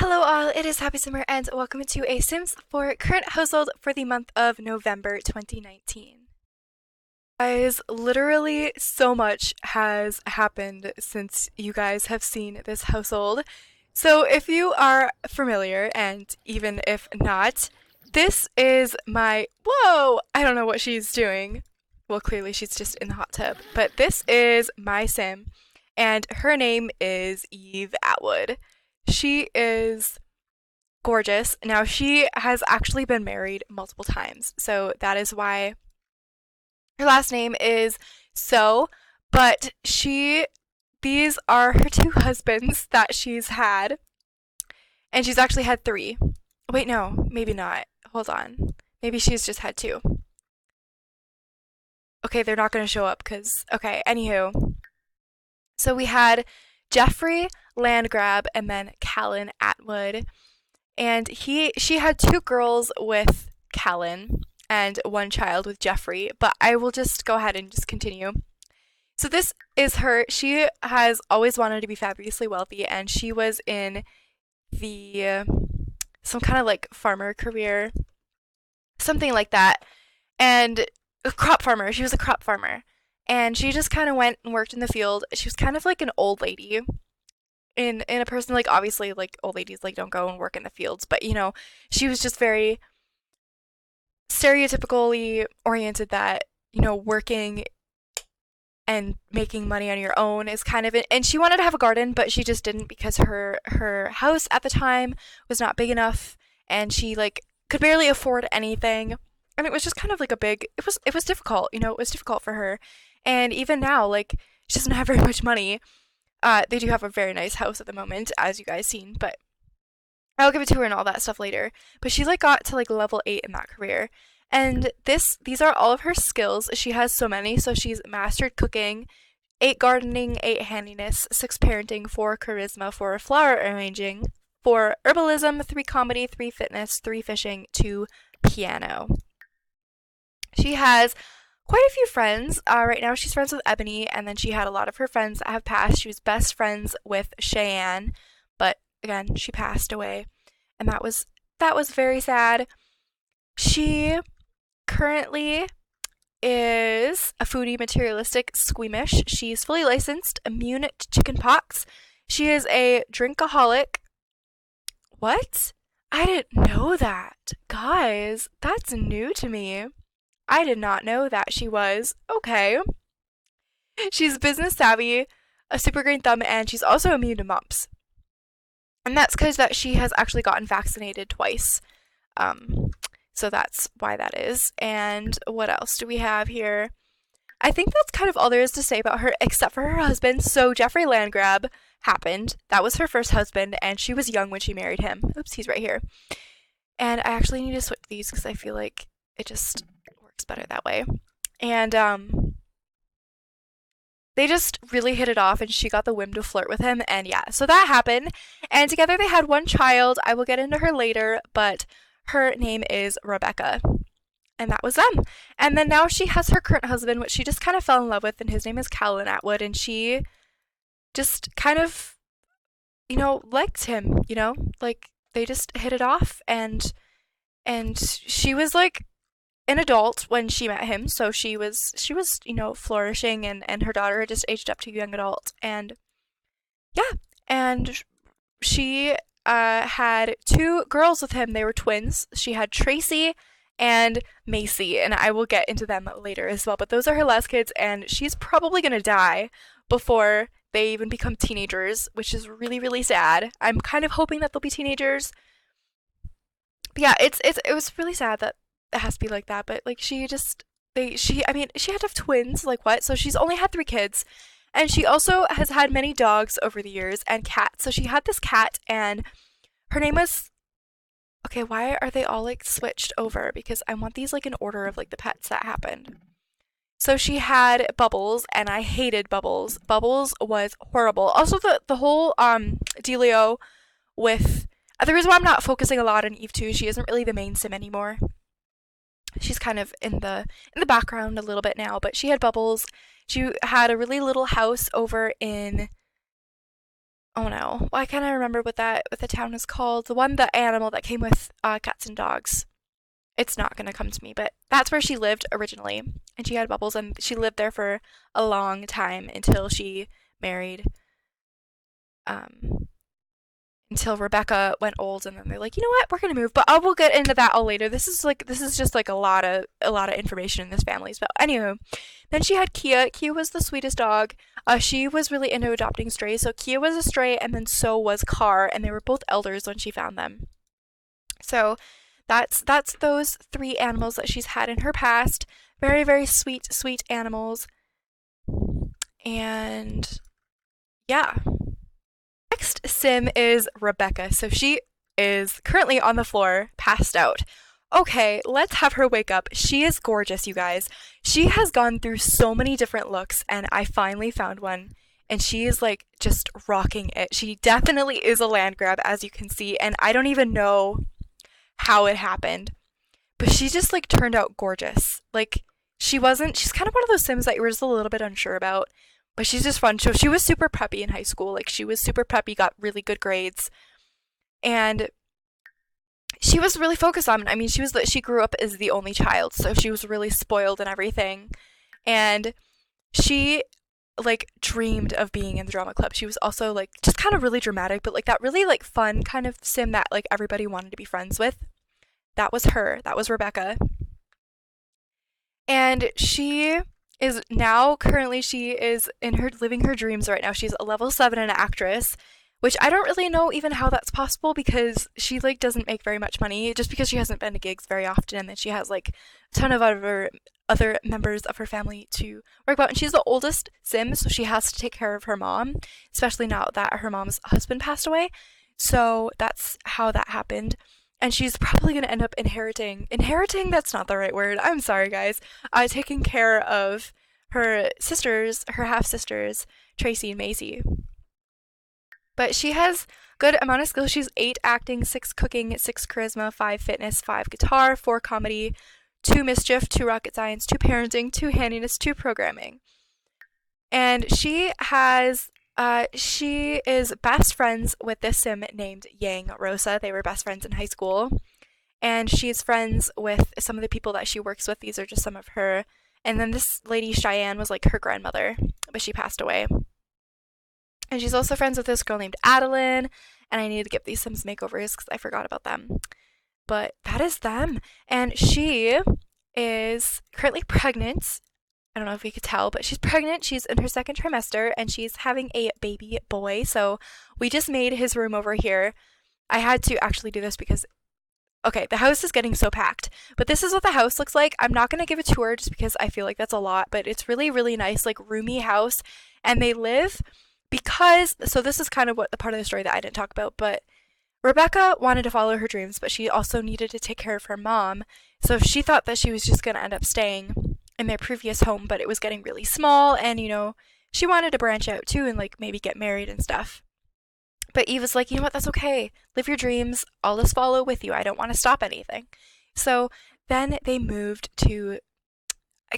Hello all, it is HappySimmerrr and welcome to a Sims 4 current household for the month of November 2019. Guys, literally so much has happened since you guys have seen this household. So if you are familiar, and even if not, this is my— whoa! I don't know what she's doing. Well, clearly she's just in the hot tub. But this is my Sim, and her name is Eve Atwood. She is gorgeous. Now, she has actually been married multiple times, so that is why her last name is So, but these are her two husbands that she's had, and she's actually had three. Wait, no, maybe not. Hold on. Maybe she's just had two. Okay, they're not going to show up because, okay, anywho. So we had Jeffrey Landgrab and then Callan Atwood. And she had two girls with Callan and one child with Jeffrey, but I will just go ahead and just continue. So this is her. She has always wanted to be fabulously wealthy, and she was in the some kind of like farmer career, something like that, and a crop farmer. She was a crop farmer, and she just kind of went and worked in the field. She was kind of like an old lady, in a person, like, obviously, like, old ladies, like, don't go and work in the fields, but she was just very stereotypically oriented that working and making money on your own is kind of it. And she wanted to have a garden, but she just didn't because her house at the time was not big enough, and she like could barely afford anything, and it was just kind of like it was difficult. It was difficult for her. And even now, like, she doesn't have very much money. They do have a very nice house at the moment, as you guys seen, but I'll give it to her and all that stuff later. But she like got to like level 8 in that career. And these are all of her skills. She has so many. So she's mastered cooking, 8 gardening, 8 handiness, 6 parenting, 4 charisma, 4 flower arranging, 4 herbalism, 3 comedy, 3 fitness, 3 fishing, 2 piano. She has quite a few friends. Right now she's friends with Ebony, and then she had a lot of her friends that have passed. She was best friends with Cheyenne, but again, she passed away, and that was very sad. She currently is a foodie, materialistic, squeamish. She's fully licensed, immune to chickenpox. She is a drinkaholic. What? I didn't know that. Guys, that's new to me. I did not know that she was. Okay. She's business savvy, a super green thumb, and she's also immune to mumps. And that's because that she has actually gotten vaccinated twice. So that's why that is. And what else do we have here? I think that's kind of all there is to say about her, except for her husband. So Jeffrey Landgrab happened. That was her first husband, and she was young when she married him. Oops, he's right here. And I actually need to switch these because I feel like it just works better that way. And they just really hit it off, and she got the whim to flirt with him, and yeah, so that happened. And together they had one child. I will get into her later, but her name is Rebecca. And that was them. And then now she has her current husband, which she just kind of fell in love with, and his name is Callan Atwood, and she just kind of, liked him, like they just hit it off, and she was like an adult when she met him, so she was flourishing, and her daughter had just aged up to young adult, and yeah, and she had 2 girls with him. They were twins. She had Tracy and Macy, and I will get into them later as well, but those are her last kids, and she's probably gonna die before they even become teenagers, which is really, really sad. I'm kind of hoping that they'll be teenagers. But yeah, it was really sad that it has to be like that, but like she had to have twins, like what? So she's only had 3 kids. And she also has had many dogs over the years and cats. So she had this cat, and her name was— okay, why are they all like switched over? Because I want these like in order of like the pets that happened. So she had Bubbles, and I hated Bubbles. Bubbles was horrible. Also, the whole dealio with— the reason why I'm not focusing a lot on Eve 2, she isn't really the main sim anymore. She's kind of in the background a little bit now, but she had Bubbles. She had a really little house over in— oh no, why can't I remember what the town is called? The animal that came with cats and dogs. It's not gonna come to me, but that's where she lived originally, and she had bubbles, and she lived there for a long time until she married. Um, until Rebecca went old, and then they're like, you know what, we're gonna move. But I will get into that all later. This is just like a lot of information in this family. But anywho, then she had Kia. Kia was the sweetest dog. She was really into adopting strays. So Kia was a stray, and then so was Car, and they were both elders when she found them. So that's those three animals that she's had in her past. Very, very sweet, sweet animals. And yeah. Next sim is Rebecca. So she is currently on the floor, passed out. Okay, let's have her wake up. She is gorgeous, you guys. She has gone through so many different looks, and I finally found one. And she is like just rocking it. She definitely is a land grab, as you can see, and I don't even know how it happened. But she just like turned out gorgeous. Like she's kind of one of those Sims that you were just a little bit unsure about. But she's just fun. So she was super preppy in high school. Like she was super preppy, got really good grades. And she was really focused on, I mean, she grew up as the only child, so she was really spoiled and everything. And she like dreamed of being in the drama club. She was also like just kind of really dramatic, but like that really like fun kind of sim that like everybody wanted to be friends with. That was her. That was Rebecca. And she is now currently she is in her living her dreams right now. She's a level 7 and an actress, which I don't really know even how that's possible because she like doesn't make very much money just because she hasn't been to gigs very often, and then she has like a ton of other members of her family to work about, and she's the oldest sim, so she has to take care of her mom, especially now that her mom's husband passed away. So that's how that happened. And she's probably going to end up inheriting, that's not the right word, I'm sorry guys, taking care of her sisters, her half sisters, Tracy and Macy. But she has good amount of skills. She's 8 acting, 6 cooking, 6 charisma, 5 fitness, 5 guitar, 4 comedy, 2 mischief, 2 rocket science, 2 parenting, 2 handiness, 2 programming. And she is best friends with this sim named Yang Rosa. They were best friends in high school. And she's friends with some of the people that she works with. These are just some of her. And then this lady, Cheyenne, was like her grandmother, but she passed away. And she's also friends with this girl named Adeline. And I need to give these Sims makeovers because I forgot about them. But that is them. And she is currently pregnant. I don't know if you could tell, but she's pregnant. She's in her second trimester and she's having a baby boy. So we just made his room over here. I had to actually do this because, okay, the house is getting so packed. But this is what the house looks like. I'm not going to give a tour just because I feel like that's a lot, but it's really, really nice, like roomy house. And they live because, so this is kind of what the part of the story that I didn't talk about, but Rebecca wanted to follow her dreams, but she also needed to take care of her mom. So she thought that she was just going to end up staying in their previous home, but it was getting really small, and she wanted to branch out too and like maybe get married and stuff. But Eve was like, you know what, that's okay. Live your dreams. I'll just follow with you. I don't want to stop anything. So then they moved to,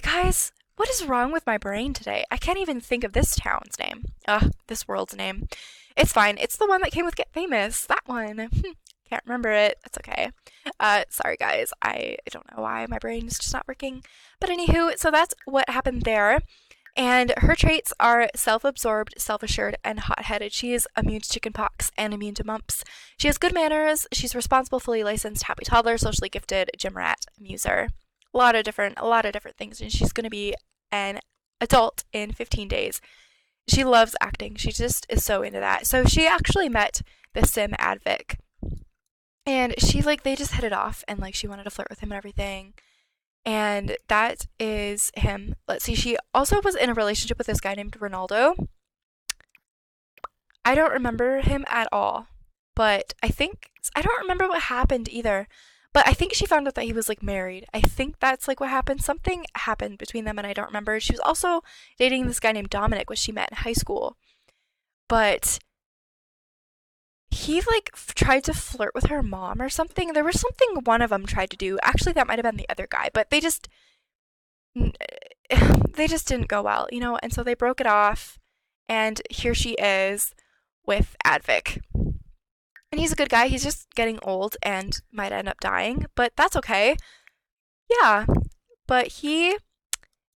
guys, what is wrong with my brain today? I can't even think of this town's name. This world's name. It's fine. It's the one that came with Get Famous. That one. Can't remember it. That's okay. Sorry guys. I don't know why my brain is just not working. But anywho, so that's what happened there. And her traits are self-absorbed, self-assured, and hot-headed. She is immune to chickenpox and immune to mumps. She has good manners. She's responsible, fully licensed, happy toddler, socially gifted, gym rat, muser. A lot of different things. And she's gonna be an adult in 15 days. She loves acting. She just is so into that. So she actually met the sim Advic. And they just hit it off, and like she wanted to flirt with him and everything. And that is him. Let's see, she also was in a relationship with this guy named Ronaldo. I don't remember him at all. But I don't remember what happened either. But I think she found out that he was like married. I think that's like what happened. Something happened between them and I don't remember. She was also dating this guy named Dominic, which she met in high school. But he like tried to flirt with her mom or something. There was something one of them tried to do. Actually, that might have been the other guy, but they just didn't go well, And so they broke it off, and here she is with Advic. And he's a good guy. He's just getting old and might end up dying, but that's okay. Yeah, but he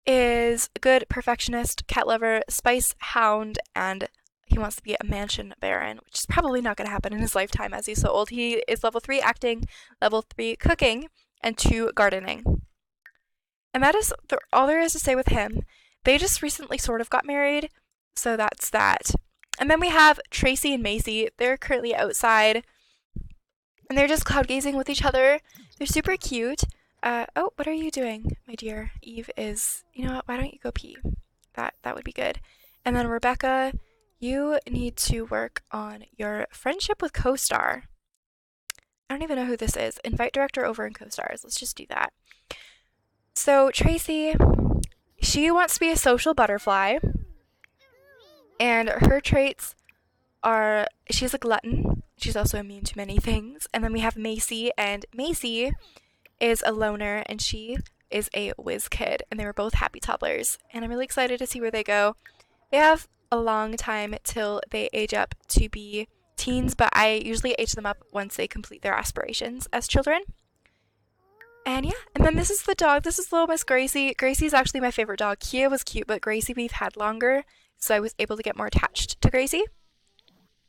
is a good perfectionist, cat lover, spice hound, and he wants to be a mansion baron, which is probably not going to happen in his lifetime as he's so old. He is level 3 acting, level 3 cooking, and 2 gardening. And that is all there is to say with him. They just recently sort of got married, so that's that. And then we have Tracy and Macy. They're currently outside, and they're just cloud gazing with each other. They're super cute. Oh, what are you doing, my dear? Eve is, you know what, why don't you go pee? That would be good. And then Rebecca, you need to work on your friendship with co-star. I don't even know who this is. Invite director over in co-stars. Let's just do that. So Tracy, she wants to be a social butterfly, and her traits are she's a glutton. She's also immune to many things. And then we have Macy, and Macy is a loner, and she is a whiz kid, and they were both happy toddlers. And I'm really excited to see where they go. They have a long time till they age up to be teens, but I usually age them up once they complete their aspirations as children. And yeah, and then this is the dog. This is little Miss Gracie. Gracie's actually my favorite dog. Kia was cute, but Gracie we've had longer, so I was able to get more attached to Gracie.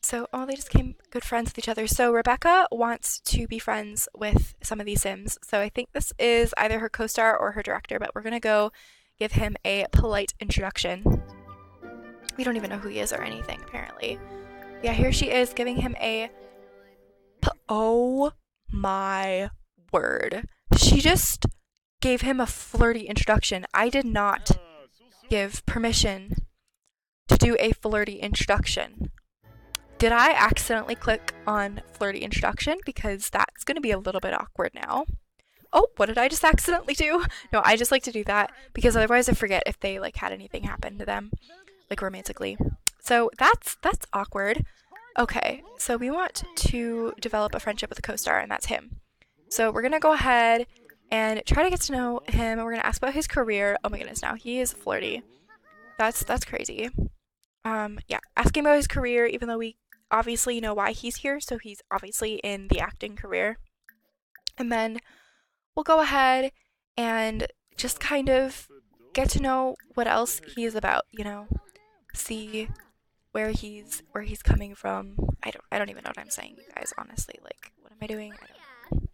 So, they just became good friends with each other. So Rebecca wants to be friends with some of these Sims. So I think this is either her co-star or her director, but we're going to go give him a polite introduction. We don't even know who he is or anything, apparently. Yeah, here she is giving him a... Oh my word. She just gave him a flirty introduction. I did not give permission to do a flirty introduction. Did I accidentally click on flirty introduction? Because that's going to be a little bit awkward now. Oh, what did I just accidentally do? No, I just like to do that because otherwise I forget if they like had anything happen to them, like romantically. So that's awkward. Okay, so we want to develop a friendship with a co-star, and that's him. So we're going to go ahead and try to get to know him. We're going to ask about his career. Oh my goodness, now he is flirty. That's crazy. Yeah, asking about his career, even though we obviously know why he's here, so he's obviously in the acting career. And then we'll go ahead and just kind of get to know what else he is about, you know, see where he's coming from. I don't even know what I'm saying, you guys, honestly. Like, what am I doing? I don't know.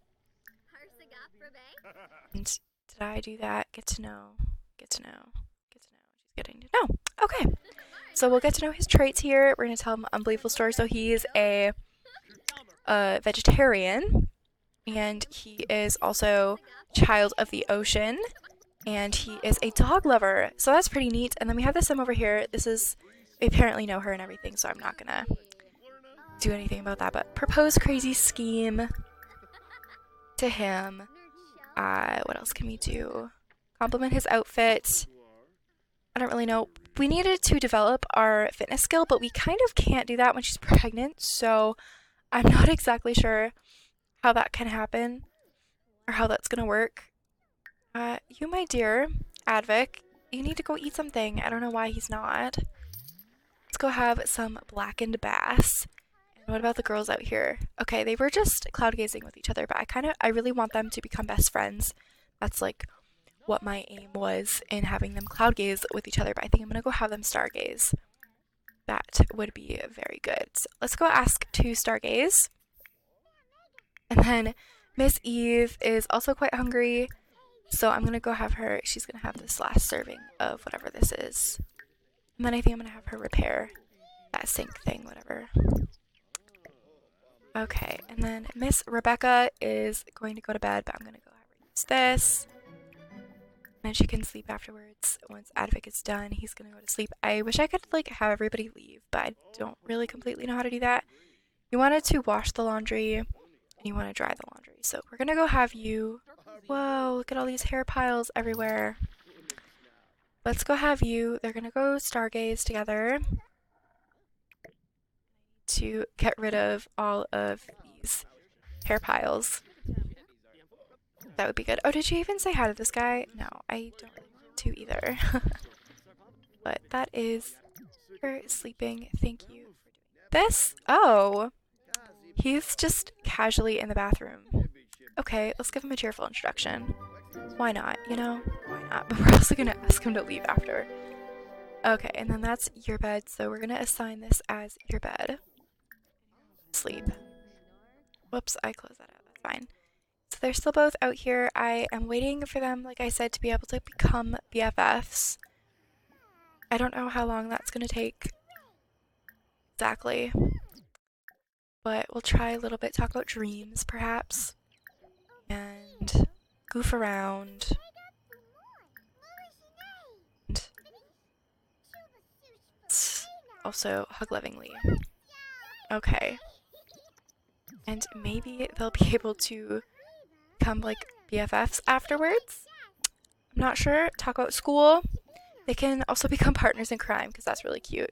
And did I do that? Get to know. She's getting to know. Okay. So we'll get to know his traits here. We're going to tell him unbelievable story. So he's a vegetarian, and he is also child of the ocean, and he is a dog lover. So that's pretty neat. And then we have this Sim over here. This is, we apparently know her and everything, so I'm not going to do anything about that. But propose crazy scheme to him. What else can we do? Compliment his outfit. I don't really know. We needed to develop our fitness skill, but we kind of can't do that when she's pregnant, so I'm not exactly sure how that can happen or how that's gonna work. You, my dear Advic, you need to go eat something. I don't know why he's not. Let's go have some blackened bass. And what about the girls out here? Okay, they were just cloud gazing with each other, but I really want them to become best friends. That's like what my aim was in having them cloud gaze with each other, but I think I'm gonna go have them stargaze. That would be very good. So let's go ask to stargaze. And then Miss Eve is also quite hungry, so I'm gonna go have her, she's gonna have this last serving of whatever this is. And then I think I'm gonna have her repair that sink thing, whatever. Okay, and then Miss Rebecca is going to go to bed, but I'm gonna go have her use this. And she can sleep afterwards. Once Advic is done, he's gonna go to sleep. I wish I could like have everybody leave, but I don't really completely know how to do that. You wanted to wash the laundry and you want to dry the laundry. So we're gonna go have you. Whoa, look at all these hair piles everywhere. Let's go have you. They're gonna go stargaze together to get rid of all of these hair piles. That would be good. Oh, did you even say hi to this guy? No, I don't really want to either. But that is her sleeping. Thank you for doing this? Oh, he's just casually in the bathroom. Okay, let's give him a cheerful introduction. Why not, you know? Why not? But we're also gonna ask him to leave after. Okay, and then that's your bed, so we're gonna assign this as your bed. Sleep. Whoops, I closed that out. That's fine. So they're still both out here. I am waiting for them, like I said, to be able to become BFFs. I don't know how long that's gonna take exactly, but we'll try a little bit, talk about dreams, perhaps, and goof around. And also hug lovingly. Okay. And maybe they'll be able to become like BFFs afterwards. I'm not sure. Talk about school. They can also become partners in crime because that's really cute.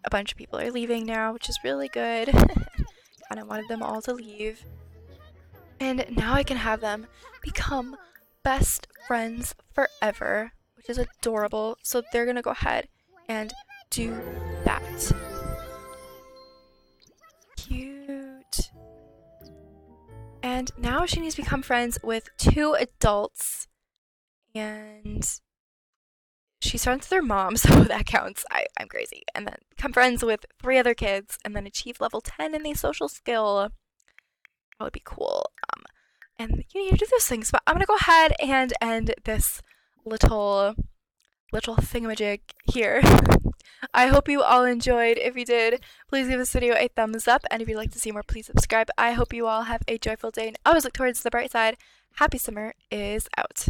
A bunch of people are leaving now, which is really good. Kind of wanted them all to leave. And now I can have them become best friends forever, which is adorable. So they're going to go ahead and do that. Cute. And now she needs to become friends with 2 adults. And she's friends with her mom, so that counts. I'm crazy. And then become friends with 3 other kids, and then achieve level 10 in the social skill. That would be cool. And you need to do those things, but I'm gonna go ahead and end this little thingamajig here. I hope you all enjoyed. If you did, please give this video a thumbs up, and if you'd like to see more, please subscribe. I hope you all have a joyful day, and always look towards the bright side. HappySimmerrr is out.